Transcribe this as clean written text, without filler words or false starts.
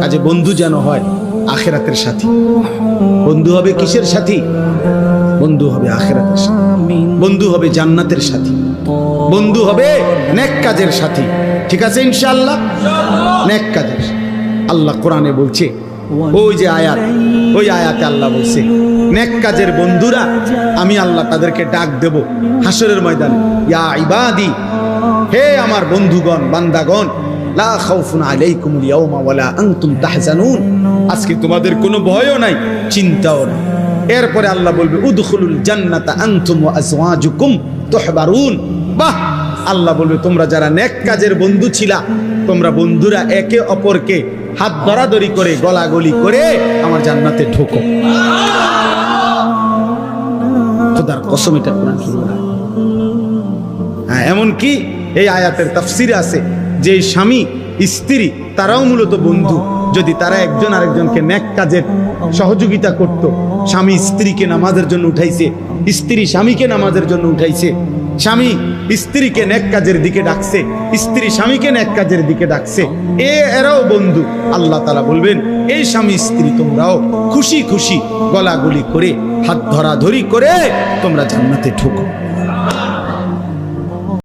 কাজে বন্ধু যেন হয় আখিরাতের সাথী। বন্ধু হবে কিসের সাথী? বন্ধু হবে আখিরাতের সাথী, বন্ধু হবে জান্নাতের সাথী, বন্ধু হবে নেক কাজের সাথী। ঠিক আছে ইনশাআল্লাহ? নেক কাজের। আল্লাহ কোরআনে বলছে, ওই যে আয়াত, ওই আয়াতে আল্লাহ বলছে নেক কাজের বন্ধুরা আমি আল্লাহ তাদেরকে ডাক দেব হাসরের ময়দানে, ইয়া ইবাদি, হে আমার বন্ধুগণ, বান্দাগণ, লা খাউফুন আলাইকুমুল ইয়াওমা ওয়ালা আনতুম তাহজানুন, আজকে তোমাদের কোনো ভয়ও নাই, চিন্তাও নাই। এরপরে আল্লাহ বলবে উদখুলুল জান্নাতা আনতুম ওয়া আজওয়াজুকুম তুহবারুন। বাহ! আল্লাহ বলবে তোমরা যারা নেক কাজের বন্ধু ছিলা, তোমরা বন্ধুরা একে অপরকে হাত ধরাধরি করে গলাগলি করে আমার জান্নাতে ঢোকো। খোদার কসম, এটা কোরআন শুনুন। হ্যাঁ, এমনকি এই আয়াতের তাফসিরে আছে যে স্বামী স্ত্রী তারাও মূলত বন্ধু। যদি তারা একজন আরেকজনকে নেক কাজের সহযোগিতা করত, স্বামী স্ত্রীকে নামাজের জন্য উঠাইছে, স্ত্রী স্বামীকে নামাজের জন্য উঠাইছে, স্বামী স্ত্রীকে নেক কাজের দিকে ডাকছে, স্ত্রী স্বামীকে নেক কাজের দিকে ডাকছে, এরাও বন্ধু। আল্লাহ তাআলা বলবেন এই স্বামী স্ত্রী তোমরাও খুশি খুশি গলাগলি করে হাত ধরাধরি করে তোমরা জান্নাতে ঢোকো।